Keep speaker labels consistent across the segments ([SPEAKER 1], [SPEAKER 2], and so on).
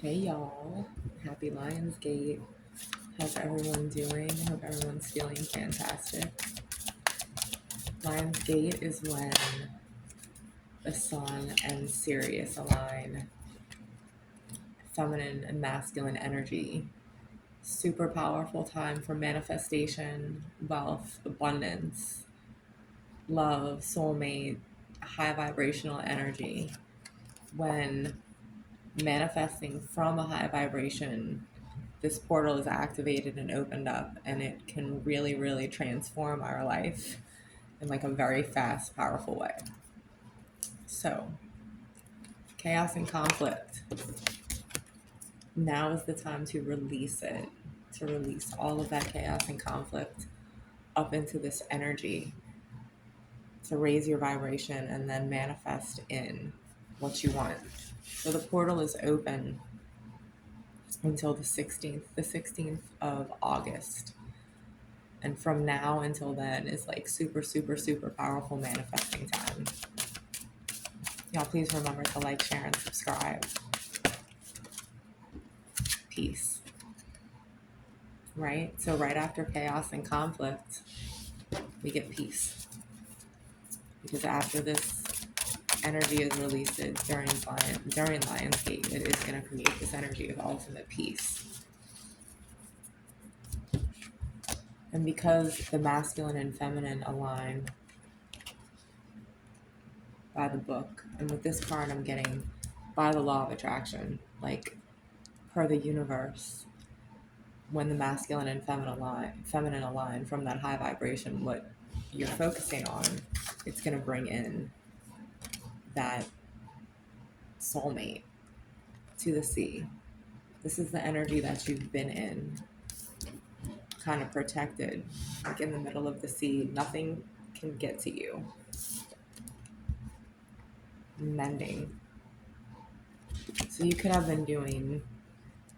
[SPEAKER 1] Hey y'all, happy Lionsgate. How's everyone doing? Hope everyone's feeling fantastic. Lionsgate is when the sun and Sirius align, feminine and masculine energy. Super powerful time for manifestation, wealth, abundance, love, soulmate, high vibrational energy. When manifesting from a high vibration, this portal is activated and opened up, and it can really, really transform our life in like a very fast, powerful way. So, chaos and conflict. Now is the time to release it, to release all of that chaos and conflict up into this energy, to raise your vibration and then manifest in what you want. So the portal is open until the 16th of August. And from now until then is like super, super, super powerful manifesting time. Y'all, please remember to like, share, and subscribe. Peace. Right? So right after chaos and conflict, we get peace. Because after this energy is released during Lionsgate, it is going to create this energy of ultimate peace. And because the masculine and feminine align by the book, and with this card I'm getting by the law of attraction, like per the universe, when the masculine and feminine align from that high vibration, what you're focusing on, it's going to bring in that soulmate to the sea. This is the energy that you've been in, kind of protected, like in the middle of the sea. Nothing can get to you. Mending. So you could have been doing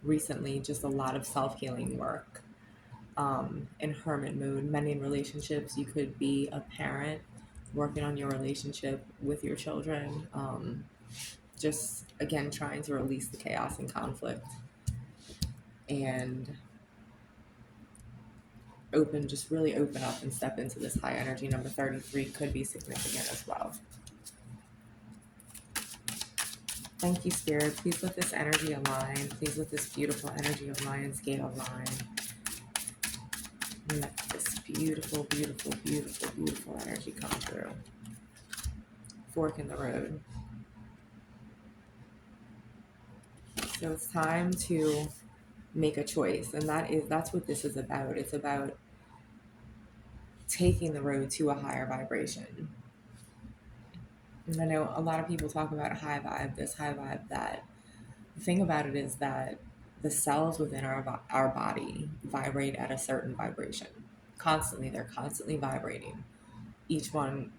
[SPEAKER 1] recently just a lot of self-healing work. In hermit mode, mending relationships. You could be a parent working on your relationship with your children. Just again trying to release the chaos and conflict and really open up and step into this high energy. Number 33 could be significant as well. Thank you, Spirit. Please let this energy align. Please let this beautiful energy of Lionsgate align. And let this beautiful, beautiful, beautiful, beautiful energy come through. Fork in the road. So it's time to make a choice, and that's what this is about. It's about taking the road to a higher vibration. And I know a lot of people talk about a high vibe, this high vibe, that. The thing about it is that the cells within our body vibrate at a certain vibration. Constantly, they're constantly vibrating. Each one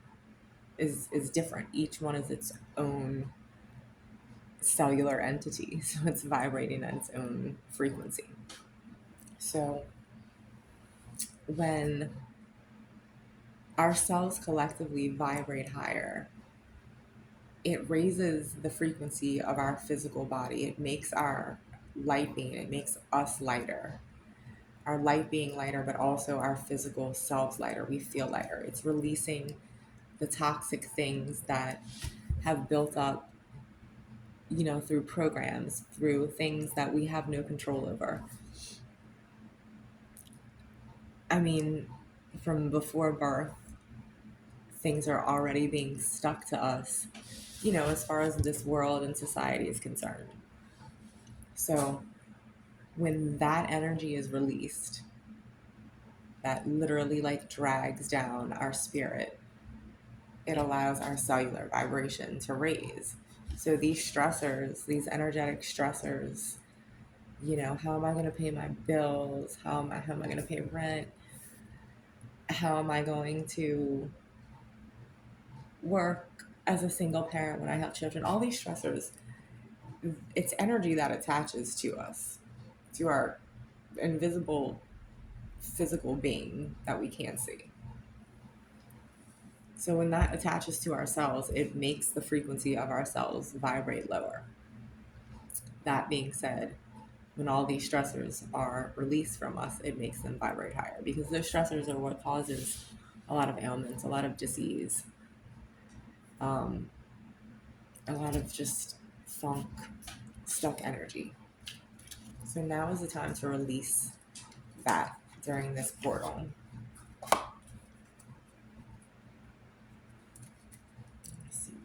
[SPEAKER 1] is different. Each one is its own cellular entity, so it's vibrating at its own frequency. So when our cells collectively vibrate higher, it raises the frequency of our physical body. It makes our light being, it makes us lighter. Our light being lighter, but also our physical selves lighter. We feel lighter. It's releasing the toxic things that have built up, through programs, through things that we have no control over. I mean, from before birth, things are already being stuck to us, as far as this world and society is concerned. So when that energy is released, that literally like drags down our spirit, it allows our cellular vibration to raise. So these stressors, these energetic stressors, how am I going to pay my bills? How am I going to pay rent? How am I going to work as a single parent when I have children? All these stressors, it's energy that attaches to us, to our invisible physical being that we can't see. So when that attaches to our cells, it makes the frequency of our cells vibrate lower. that being said, when all these stressors are released from us, it makes them vibrate higher, because those stressors are what causes a lot of ailments, a lot of disease, um, a lot of just funk, stuck energy. So now is the time to release that during this portal.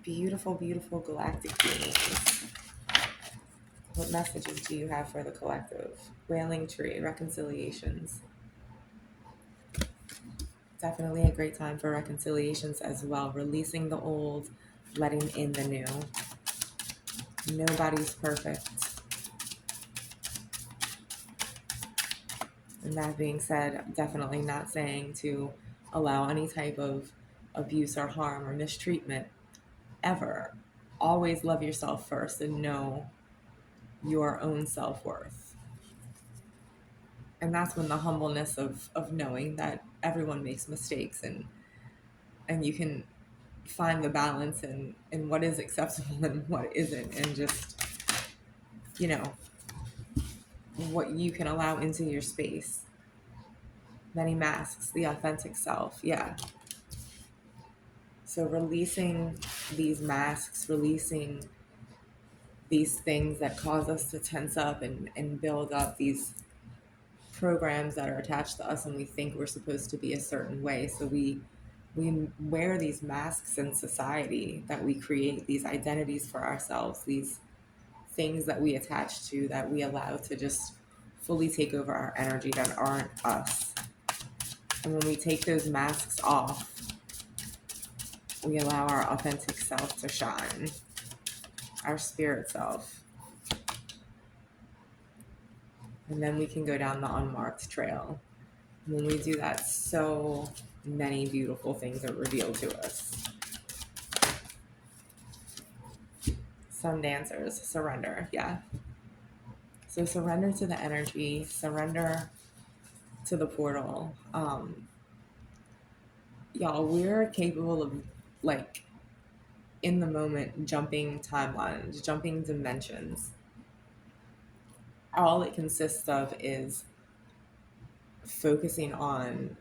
[SPEAKER 1] Beautiful, beautiful galactic beings. What messages do you have for the collective? Wailing tree, reconciliations. Definitely a great time for reconciliations as well. Releasing the old, letting in the new. Nobody's perfect. And that being said, definitely not saying to allow any type of abuse or harm or mistreatment ever. Always love yourself first and know your own self-worth. And that's when the humbleness of knowing that everyone makes mistakes, and you can find the balance in what is acceptable and what isn't, and just, you know, what you can allow into your space. Many masks, the authentic self. Yeah. So releasing these masks, releasing these things that cause us to tense up and build up these programs that are attached to us, and we think we're supposed to be a certain way. So we wear these masks in society that we create, these identities for ourselves, these things that we attach to, that we allow to just fully take over our energy, that aren't us. And when we take those masks off, we allow our authentic self to shine, our spirit self. And then we can go down the unmarked trail. When we do that, so many beautiful things are revealed to us. Sun dancers, surrender. Yeah. So surrender to the energy, surrender to the portal. Y'all, we're capable of, like, in the moment, jumping timelines, jumping dimensions. All it consists of is focusing on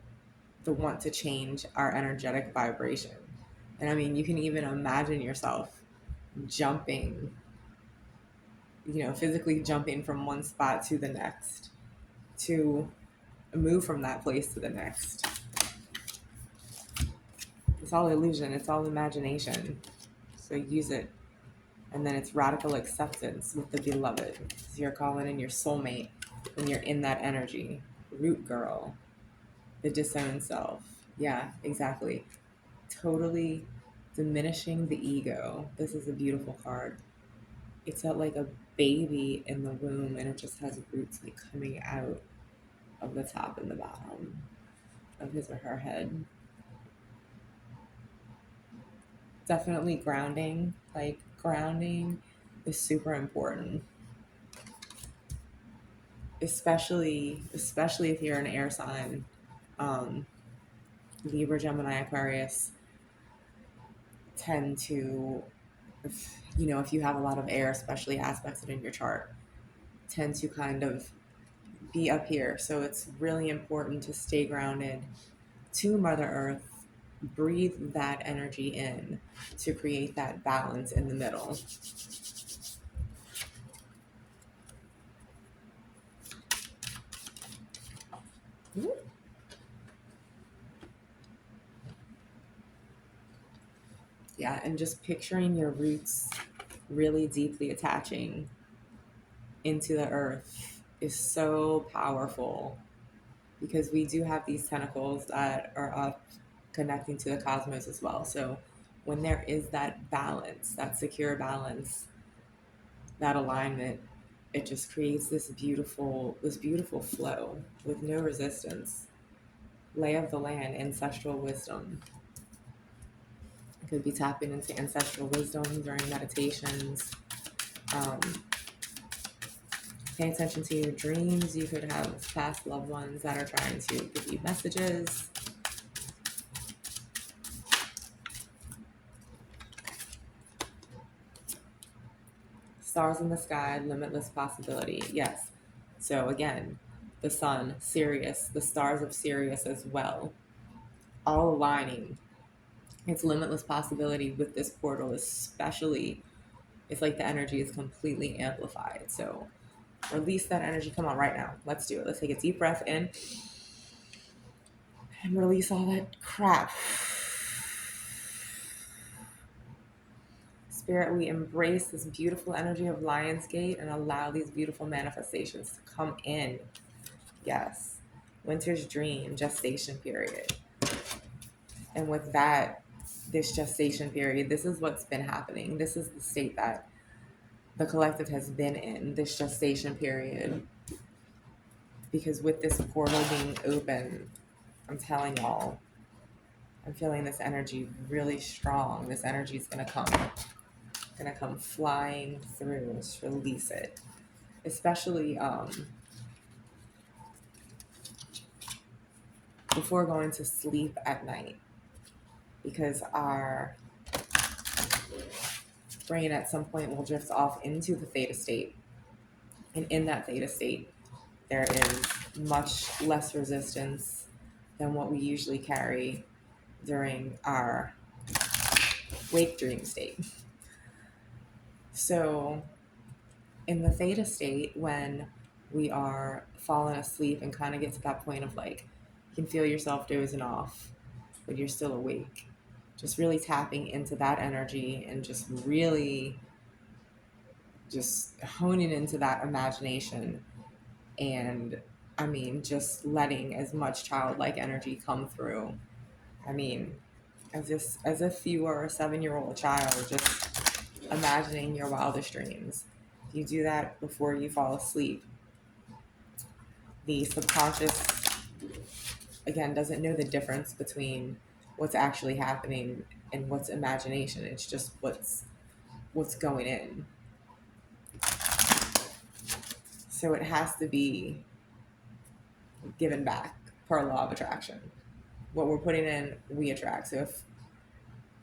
[SPEAKER 1] the want to change our energetic vibration. And I mean, you can even imagine yourself jumping, physically jumping from one spot to the next, to move from that place to the next. It's all illusion, it's all imagination. So use it. And then it's radical acceptance with the beloved. So you're calling in your soulmate when you're in that energy. Root girl, the disowned self. Yeah, exactly. Totally diminishing the ego. This is a beautiful card. It's like a baby in the womb, and it just has roots like coming out of the top and the bottom of his or her head. Definitely grounding. Like, grounding is super important. Especially if you're an air sign. Libra, Gemini, Aquarius tend to, if you have a lot of air, especially aspects in your chart, tend to kind of be up here. So it's really important to stay grounded to Mother Earth, breathe that energy in to create that balance in the middle. Yeah, and just picturing your roots really deeply attaching into the earth is so powerful, because we do have these tentacles that are up connecting to the cosmos as well. So when there is that balance, that secure balance, that alignment, it just creates this beautiful flow with no resistance. Lay of the land, ancestral wisdom. It could be tapping into ancestral wisdom during meditations. Pay attention to your dreams. You could have past loved ones that are trying to give you messages. Stars in the sky, limitless possibility. Yes. So again, the sun, Sirius, the stars of Sirius as well, all aligning. It's limitless possibility with this portal, especially. It's like the energy is completely amplified. So release that energy. Come on, right now. Let's do it. Let's take a deep breath in and release all that crap. Spirit, we embrace this beautiful energy of Lionsgate and allow these beautiful manifestations to come in. Yes. Winter's dream, gestation period. And with that, this gestation period, this is what's been happening. This is the state that the collective has been in, this gestation period. Because with this portal being open, I'm telling y'all, I'm feeling this energy really strong. This energy is gonna come flying through. Just release it, especially before going to sleep at night, because our brain at some point will drift off into the theta state, and in that theta state, there is much less resistance than what we usually carry during our wake dream state. So in the theta state, when we are falling asleep and kind of get to that point of like, you can feel yourself dozing off, but you're still awake. Just really tapping into that energy and just really just honing into that imagination. And I mean, just letting as much childlike energy come through. I mean, as if you were a 7-year-old child, just imagining your wildest dreams. If you do that before you fall asleep, the subconscious, again, doesn't know the difference between what's actually happening and what's imagination. It's just what's going in. So it has to be given back per law of attraction. What we're putting in, we attract. So if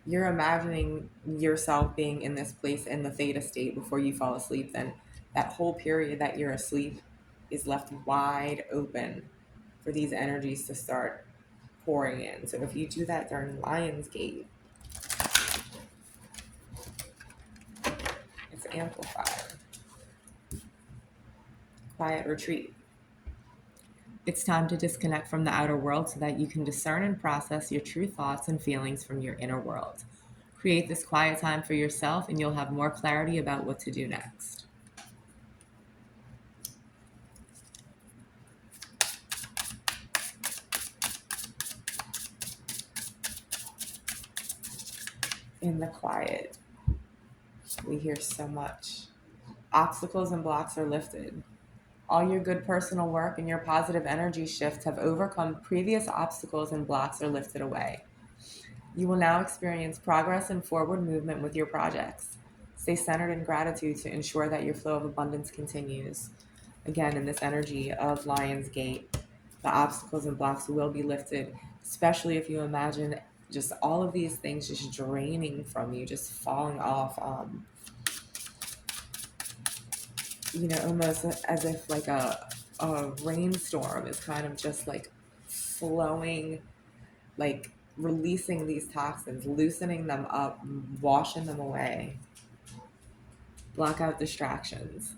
[SPEAKER 1] you're imagining yourself being in this place in the theta state before you fall asleep, then that whole period that you're asleep is left wide open for these energies to start pouring in. So if you do that during Lionsgate, it's amplified. Quiet retreat. It's time to disconnect from the outer world so that you can discern and process your true thoughts and feelings from your inner world. Create this quiet time for yourself and you'll have more clarity about what to do next. In the quiet, we hear so much. Obstacles and blocks are lifted. All your good personal work and your positive energy shifts have overcome previous obstacles and blocks are lifted away. You will now experience progress and forward movement with your projects. Stay centered in gratitude to ensure that your flow of abundance continues. Again, in this energy of Lionsgate, the obstacles and blocks will be lifted, especially if you imagine just all of these things just draining from you, just falling off. Almost as if like a rainstorm is kind of just like flowing, like releasing these toxins, loosening them up, washing them away. Block out distractions.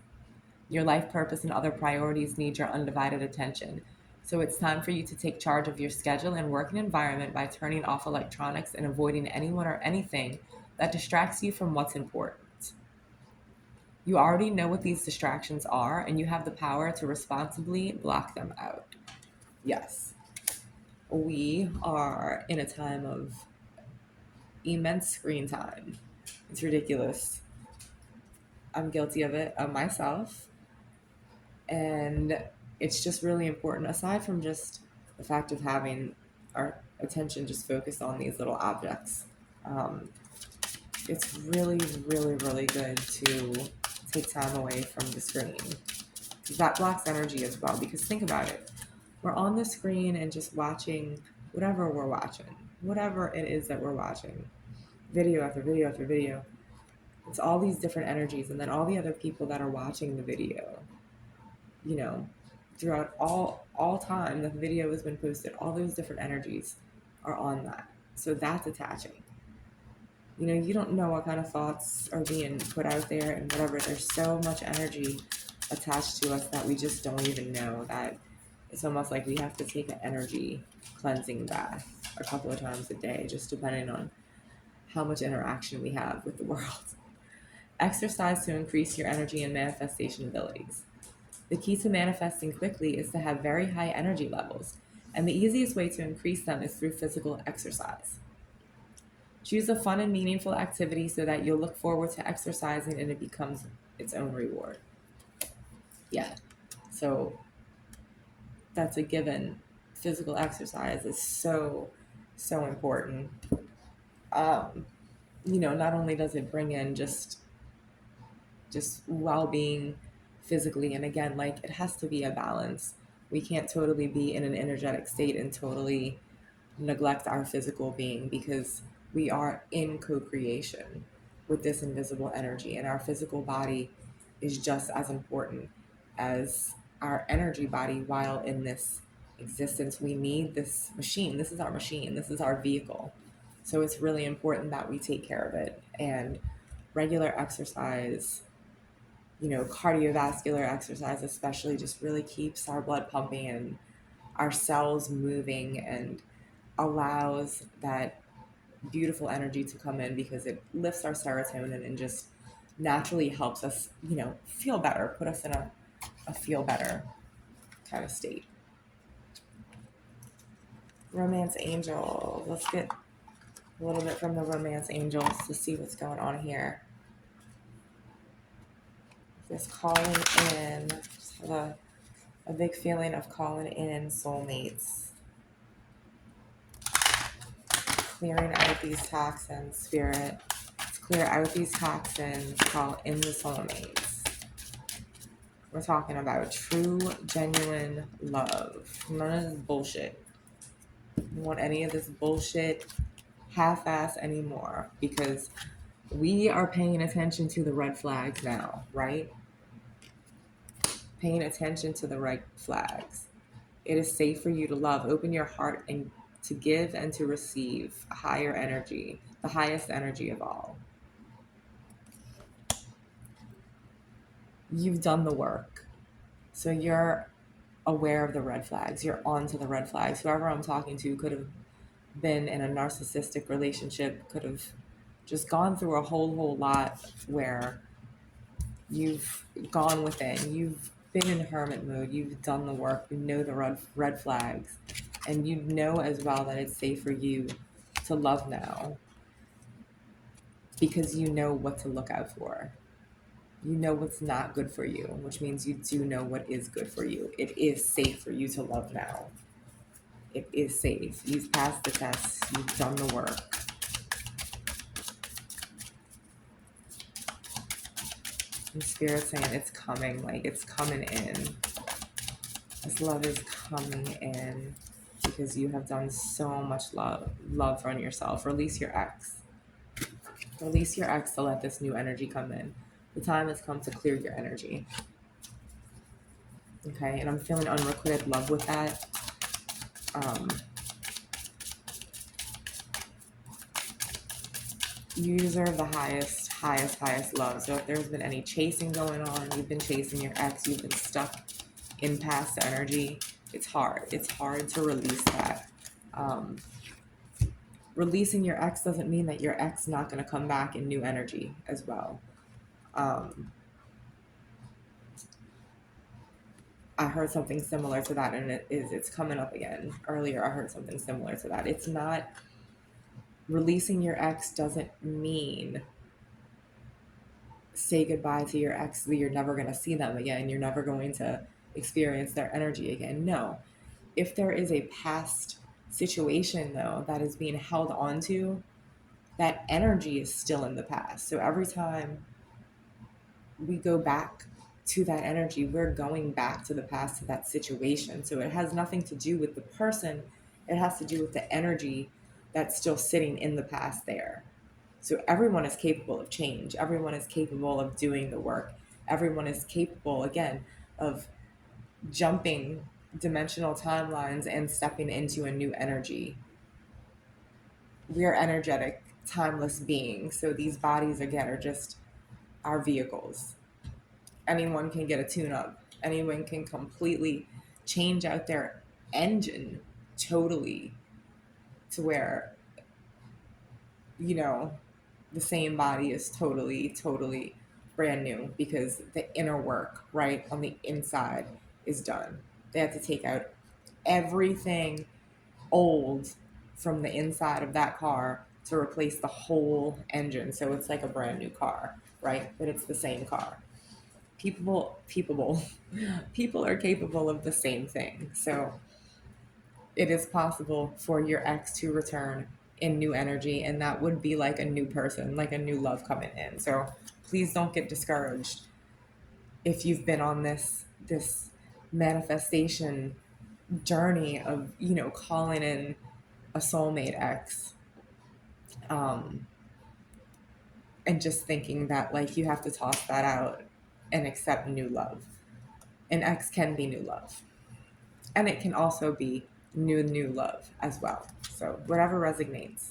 [SPEAKER 1] Your life purpose and other priorities need your undivided attention. So it's time for you to take charge of your schedule and working environment by turning off electronics and avoiding anyone or anything that distracts you from what's important. You already know what these distractions are, and you have the power to responsibly block them out. Yes, we are in a time of immense screen time. It's ridiculous. I'm guilty of it, of myself. And it's just really important, aside from just the fact of having our attention just focused on these little objects. It's really, really, really good to take time away from the screen, because that blocks energy as well. Because think about it, we're on the screen and just watching whatever it is that we're watching, video after video after video. It's all these different energies, and then all the other people that are watching the video, you know, throughout all time that the video has been posted, all those different energies are on that. So that's attaching. You don't know what kind of thoughts are being put out there and whatever. There's so much energy attached to us that we just don't even know that it's almost like we have to take an energy cleansing bath a couple of times a day, just depending on how much interaction we have with the world. Exercise to increase your energy and manifestation abilities. The key to manifesting quickly is to have very high energy levels, and the easiest way to increase them is through physical exercise. Choose a fun and meaningful activity so that you'll look forward to exercising and it becomes its own reward. Yeah. So that's a given. Physical exercise is so, so important. Um, not only does it bring in just well-being physically, and again, like, it has to be a balance. We can't totally be in an energetic state and totally neglect our physical being, because we are in co-creation with this invisible energy, and our physical body is just as important as our energy body while in this existence. We need this machine. This is our machine. This is our vehicle. So it's really important that we take care of it. And regular exercise, cardiovascular exercise especially, just really keeps our blood pumping and our cells moving, and allows that beautiful energy to come in, because it lifts our serotonin and just naturally helps us, feel better, put us in a feel better kind of state. Romance angels. Let's get a little bit from the romance angels to see what's going on here. Just calling in, just have a big feeling of calling in soulmates. Clearing out these toxins, spirit. Let's clear out these toxins, call in the soulmates. We're talking about true, genuine love. None of this bullshit. I don't want any of this bullshit half-ass anymore, because we are paying attention to the red flags now, right? Paying attention to the red flags. It is safe for you to love. Open your heart and to give and to receive a higher energy, the highest energy of all. You've done the work. So you're aware of the red flags. You're on to the red flags. Whoever I'm talking to could have been in a narcissistic relationship, could have just gone through a whole lot where you've gone within. You've been in hermit mode. You've done the work. You know the red flags. And you know as well that it's safe for you to love now, because you know what to look out for. You know what's not good for you, which means you do know what is good for you. It is safe for you to love now. It is safe. You've passed the test. You've done the work. And Spirit's saying it's coming, like it's coming in. This love is coming in because you have done so much love on yourself. Release your ex. Release your ex to let this new energy come in. The time has come to clear your energy. Okay, and I'm feeling unrequited love with that. You deserve the highest love. So if there's been any chasing going on, you've been chasing your ex, you've been stuck in past energy, it's hard. It's hard to release that. Releasing your ex doesn't mean that your ex not going to come back in new energy as well. I heard something similar to that, and it's coming up again. Earlier, I heard something similar to that. It's not, releasing your ex doesn't mean say goodbye to your ex, that you're never going to see them again. You're never going to experience their energy again. No. If there is a past situation, though, that is being held onto, that energy is still in the past. So every time we go back to that energy, we're going back to the past, to that situation. So it has nothing to do with the person. It has to do with the energy that's still sitting in the past there. So everyone is capable of change. Everyone is capable of doing the work. Everyone is capable, again, of jumping dimensional timelines and stepping into a new energy. We are energetic, timeless beings. So these bodies, again, are just our vehicles. Anyone can get a tune up. Anyone can completely change out their engine totally to where, you know, the same body is totally brand new because the inner work, right, on the inside is done. They have to take out everything old from the inside of that car to replace the whole engine. So it's like a brand new car, right? But it's the same car. People people are capable of the same thing. So it is possible for your ex to return in new energy, and that would be like a new person, like a new love coming in. So please don't get discouraged if you've been on this manifestation journey of, you know, calling in a soulmate ex, um, and just thinking that like you have to toss that out and accept new love. An ex can be new love, and it can also be new love as well. So whatever resonates.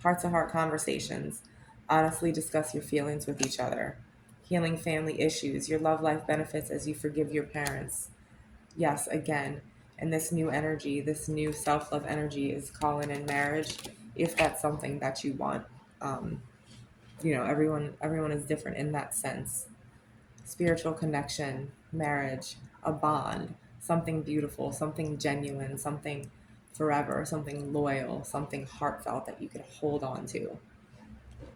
[SPEAKER 1] Heart to heart conversations. Honestly discuss your feelings with each other. Healing family issues. Your love life benefits as you forgive your parents. Yes, again, and this new energy, this new self love energy is calling in marriage if that's something that you want. Um, you know, everyone is different in that sense. Spiritual connection, marriage, a bond, something beautiful, something genuine, something forever, something loyal, something heartfelt that you can hold on to.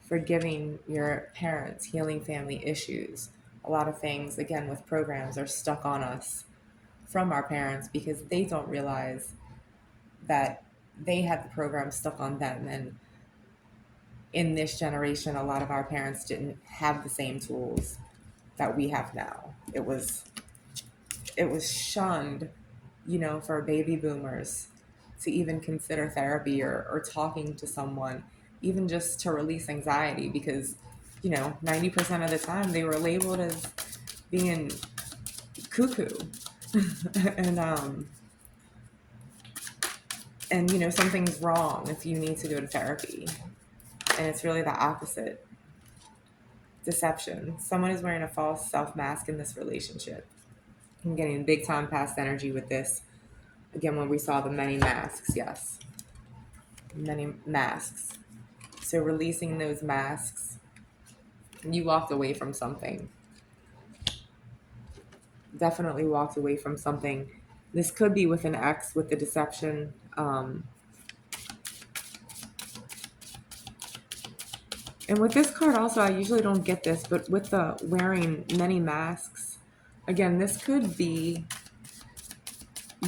[SPEAKER 1] Forgiving your parents, healing family issues. A lot of things, again, with programs are stuck on us from our parents because they don't realize that they had the program stuck on them. And in this generation, a lot of our parents didn't have the same tools that we have now. It was shunned, you know, for baby boomers to even consider therapy or talking to someone, even just to release anxiety, because, you know, 90% of the time they were labeled as being cuckoo. and and you know, something's wrong if you need to go to therapy. And it's really the opposite. Deception. Someone is wearing a false self mask in this relationship. I'm getting big time past energy with this. Again, when we saw the many masks, yes. Many masks. So releasing those masks, you walked away from something. Definitely walked away from something. This could be with an ex with the deception. And with this card also, I usually don't get this, but with the wearing many masks, again, this could be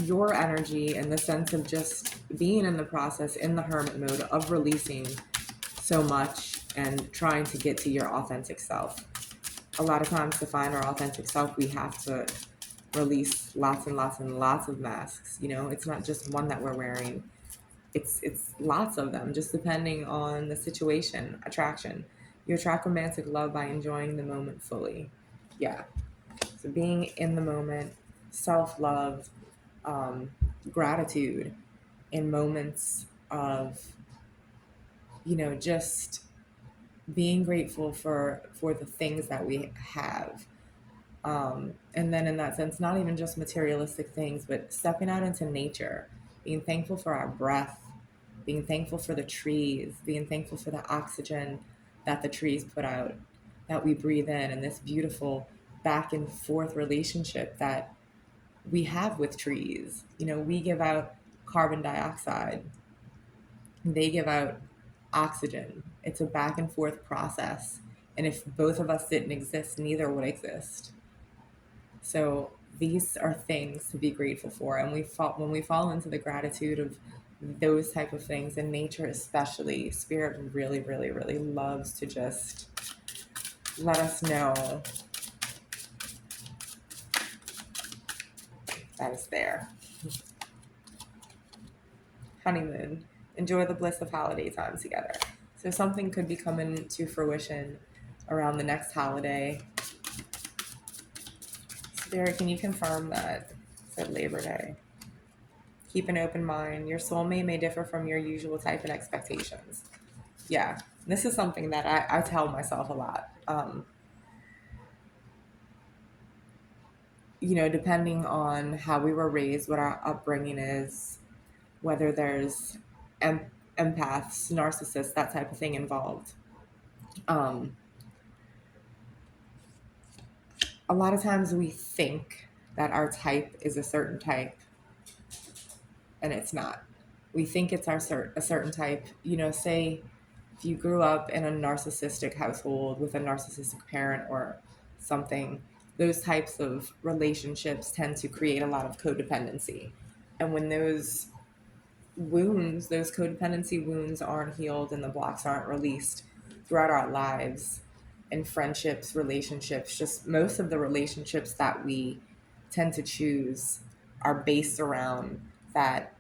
[SPEAKER 1] your energy in the sense of just being in the process, in the hermit mode of releasing so much and trying to get to your authentic self. A lot of times to find our authentic self, we have to release lots and lots and lots of masks. You know, it's not just one that we're wearing. It's lots of them, just depending on the situation. Attraction. You attract romantic love by enjoying the moment fully. Yeah. So being in the moment, self-love, um, gratitude in moments of, you know, just being grateful for the things that we have. And then in that sense, not even just materialistic things, but stepping out into nature, being thankful for our breath, being thankful for the trees, being thankful for the oxygen that the trees put out, that we breathe in, and this beautiful back and forth relationship that we have with trees. You know, we give out carbon dioxide, they give out oxygen. It's a back and forth process. And if both of us didn't exist, neither would exist. So these are things to be grateful for. And when we fall into the gratitude of those type of things, and nature especially, spirit really loves to just let us know that it's there. Honeymoon. Enjoy the bliss of holiday time together. So something could be coming to fruition around the next holiday. Spirit, can you confirm that? Said Labor Day. Keep an open mind. Your soulmate may differ from your usual type and expectations. Yeah, this is something that I tell myself a lot. Depending on how we were raised, what our upbringing is, whether there's empaths, narcissists, that type of thing involved. Um, a lot of times we think that our type is a certain type, and it's not. We think it's a certain type. Say if you grew up in a narcissistic household with a narcissistic parent or something, those types of relationships tend to create a lot of codependency. And when those codependency wounds aren't healed and the blocks aren't released throughout our lives, and friendships, relationships, just most of the relationships that we tend to choose are based around that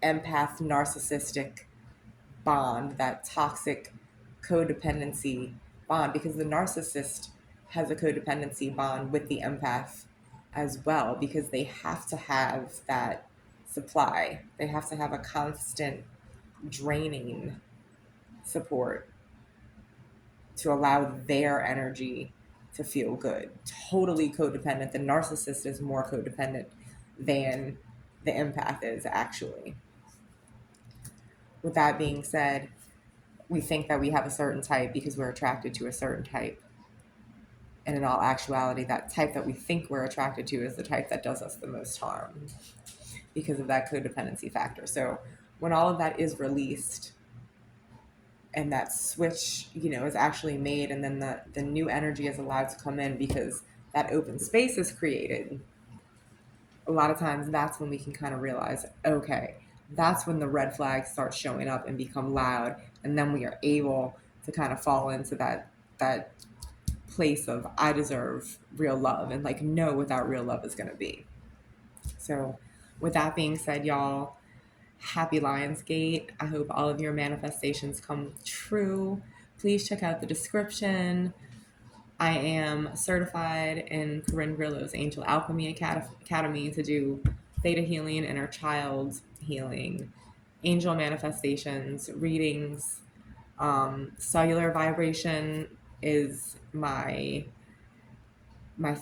[SPEAKER 1] empath narcissistic bond, that toxic codependency bond, because the narcissist has a codependency bond with the empath as well, because they have to have that supply. They have to have a constant draining support to allow their energy to feel good. Totally codependent. The narcissist is more codependent than the empath is, actually. With that being said, we think that we have a certain type because we're attracted to a certain type. And in all actuality, that type that we think we're attracted to is the type that does us the most harm because of that codependency factor. So when all of that is released and that switch, is actually made, and then the new energy is allowed to come in because that open space is created, a lot of times that's when we can kind of realize, okay, that's when the red flags start showing up and become loud, and then we are able to kind of fall into that place of I deserve real love, and like know what that real love is going to be. So with that being said, y'all, happy Lionsgate. I hope all of your manifestations come true. Please check out the description. I am certified in Corinne Grillo's Angel Alchemy Academy to do theta healing, inner child healing, angel manifestations, readings. Cellular vibration is my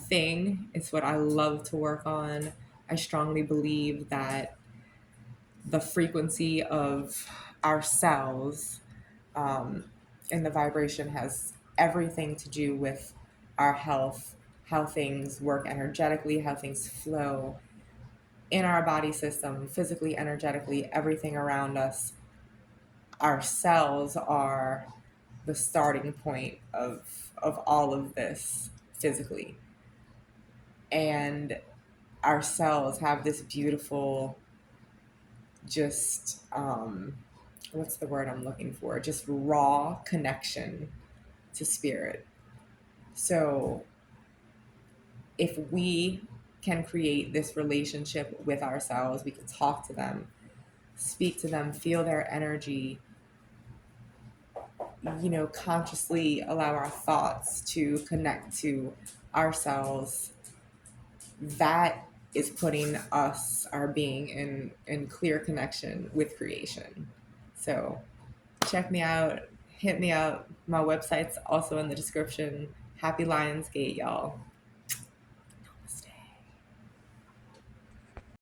[SPEAKER 1] thing. It's what I love to work on. I strongly believe that the frequency of our cells and the vibration has everything to do with our health, how things work energetically, how things flow in our body system, physically, energetically, everything around us. Our cells are the starting point of all of this physically. And our cells have this beautiful, just what's the word I'm looking for? Just raw connection to spirit. So if we can create this relationship with ourselves, we can talk to them, speak to them, feel their energy, consciously allow our thoughts to connect to ourselves. That is putting us, our being, in clear connection with creation. So check me out, hit me up. My website's also in the description. Happy Lionsgate, y'all.